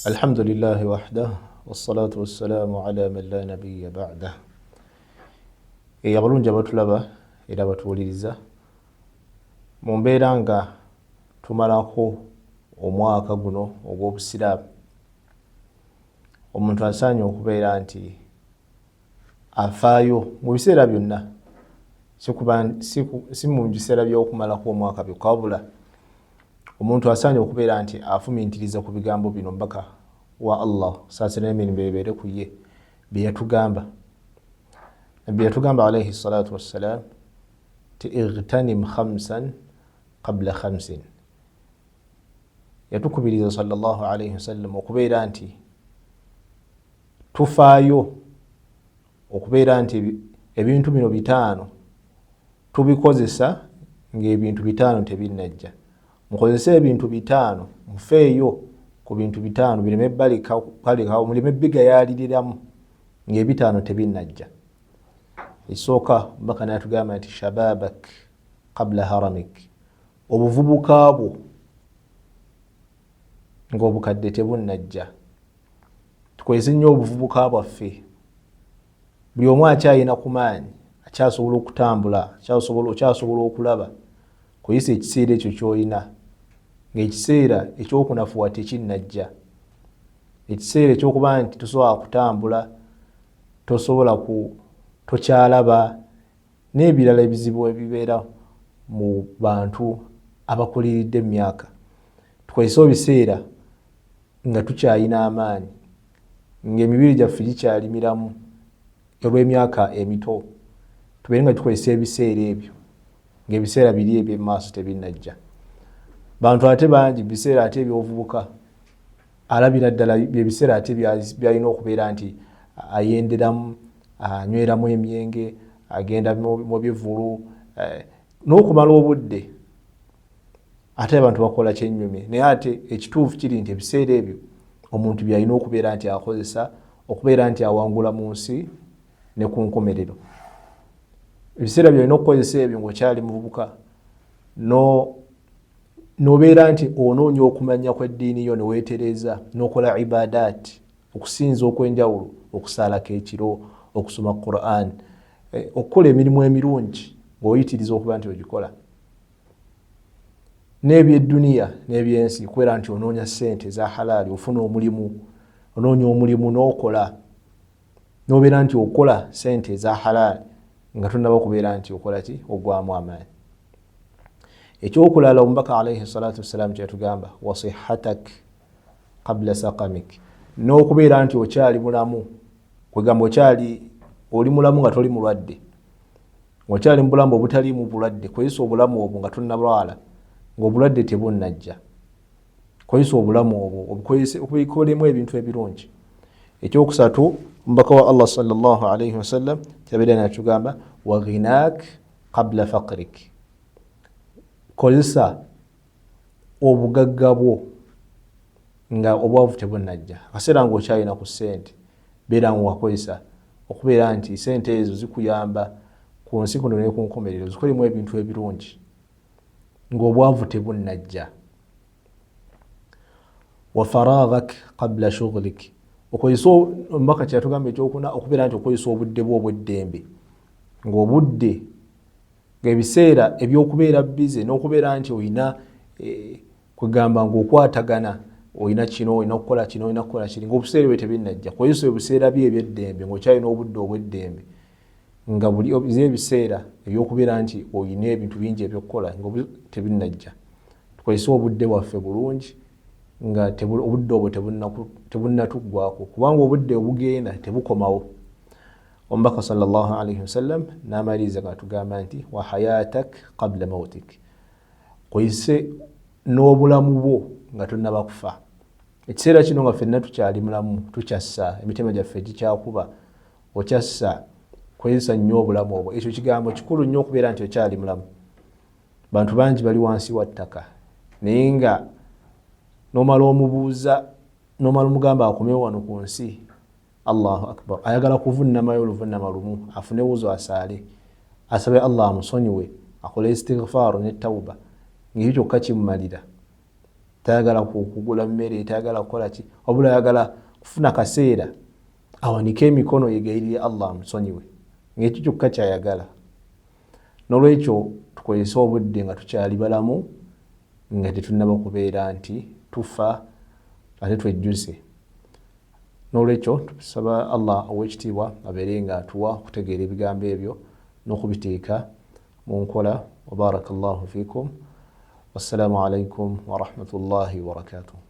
الحمد لله وحده والصلاة والسلام على من لا نبي بعده. Abalungi abatulaba era batuwuliriza mu mbeera nga tumalako omwaka guno ogw'obusiraamu, omuntu asaanye okubeera nti afaayo mu biseera byonna, si mu biseera by'okumalako omwaka byokka, wabula omuntu asaanye okubeera nti afumiintiriza ku bigambo bino mbaka wa Allah saasira n'emirembe bibeere ku ye bye yatugamba. Nabbi yatugamba alayhi salatu wassalam ti igtanim khamsan qabla khamsin. Yatukubiriza sallallahu alayhi wasallam okubeera nti tufaayo okubeera nti ebintu bino bitaano tubikozesa ng'ebintu bitaano tebinnajja. Mukozese ebintu bitaano, mufeeyo ku bintu bitaano bireme balikawo, muleme bigayaaliriramu ng'ebitaano tebinnajja. Isooka mbaka n'atugamba nti shababak qabla haramik, obuvubuka bwo ng'obukadde tebunnajja. Tukozese nnyo obuvubuka bwaffe. Buli omu akyayina ku maanyi, akyasobola okutambula, akyasobola okulaba, kuyisa ekiseera ekyo ky'olina, ng'ekiseera ekyokunafuwa tekinnajja. Ekiseera ekyokuba nti tosobola kutambula, tokyalaba, n'ebirala ebizibu ebibeera mu bantu abakuliridde emyaka. Tukozese ebiseera nga tukyayina amaanyi, ng'emibiri gyaffe gikyali miramu olw'emyaka emito, tubeere nga tukozesa ebiseera ebyo ng'ebiseera biri eby'emaaso tebinnajja. Bantu ate bangi biseera ate ebyobuvubuka alabira ddala byebiseera ate byalina okubeera nti ayenderamu, anyweramu emyenge, agenda mu bivulu, n'okumala obudde. Ate abantu bakola kyennyumye, naye ate ekituufu kiri nti ebiseera ebyo omuntu byalina okubeera nti akozesa okubeera nti awangula mu nsi ne ku nkomerero. Ebiseera byalina okukozesa ebyo ng'okyali muvubuka, n'obeera nti onoonya okumanya kw'eddiini yo, ne weetereeza n'okola ibadaati, okusinza okw'enjawulo, okusaalako ekiro, okusoma Qur'an, okukola emirimu emirungi ng'oyitiriza okuba nti ogikola. N'ebyedduniya n'ebyensi, kubeera nti onoonya ssente za halaali, ofuna omulimu, onoonya omulimu n'okola, n'obeera nti okola ssente eza halaali nga tonnaba kubeera nti okola ki, ogwamu amaanyi. Ekyokulala omubaka alayhi salatu wassalam kye yatugamba wasihatak qabla saqamik, n'okubeera nti okyali mulamu, kwegamba oli mulamu nga toli mulwadde, ng'okyali mu bulamu obutaliimu bulwadde. Kozesa obulamu obwo nga tonnalwala, ng'obulwadde tebunnajja. Kozesa obulamu obwo obukolemu ebintu ebirungi. Ekyokusatu omubaka wa Allah sallallahu alayhi wasallam kyabeera natugamba wa ghinak qabla faqrik, kozesa obugagga bwo nga obwavu tebunnajja. Akaseera ng'okyalina ku ssente, beera ng'owakozesa okubeera nti ssente ezo zikuyamba ku nsi kuno ne ku nkomerero, zikolemu ebintu ebirungi ng'obwavu tebunnajja. Wa faraghak qabla shughlik, okozesa omubaka kye yatugamba ekyokuna okubeera nti okozesa obudde bwo obw'eddembe, ng'obudde ng'ebiseera eby'okubeera bize n'okubeera nti olina kwegamba ng'okwatagana, olina kino, olina okukola kino, olina kukola kiri, ng'obuseera bwe tebinnajja. Kozesa ebiseera bye eby'eddembe ng'okyalina obudde obw'eddembe, nga buli ebiseera eby'okubeera nti olina ebintu bingi eby'okukola tebinnajja. Tukozese obudde bwaffe bulungi nga obudde obwo tebunnatuggwako, kubanga obudde obugenda tebukomawo. Omubaka sallallahu alayhi wasallam n'amaliriza nga tugamba nti wa hayatak qabla mautik, kozese n'obulamu bwo nga tonnaba kufa. Ekiseera kino nga ffenna tukyali mulamu, tukyassa, emitima gyaffe gikyakuba, okyassa, kozesa nnyo obulamu obwo. Ekyo kigambo kikulu nnyo okubeera nti okyali mulamu. Bantu bangi bali wansi wa ttaka, naye nga n'omala omubuuza, n'omala omugamba akomewo wano ku nsi, Allahu akbar, ayagala kuvunnamayo oluvunnama lumu, afune wuzo asaale, asabe Allah amusonyiwe, akole istighfaaru ne tawba, ng'ekyo kyokka kimumalira. tayagala kugula mmere, tayagala kukola ki, wabula ayagala kufuna kaseera awanike emikono yegayirire Allah amusonyiwe, ng'ekyo kyokka kyayagala. Nolwekyo tukozese obudde nga tukyali balamu, nga tetunnaba kubeera nti tufa ate twejjuze. Nolwekyo tusaba Allah ow'ekitiibwa abeere nga atuwa okutegeera ebigambo ebyo n'okubiteeka mu nkola. Wa barakallahu fikum. Wassalamu alaikum wa rahmatullahi wa barakatuh.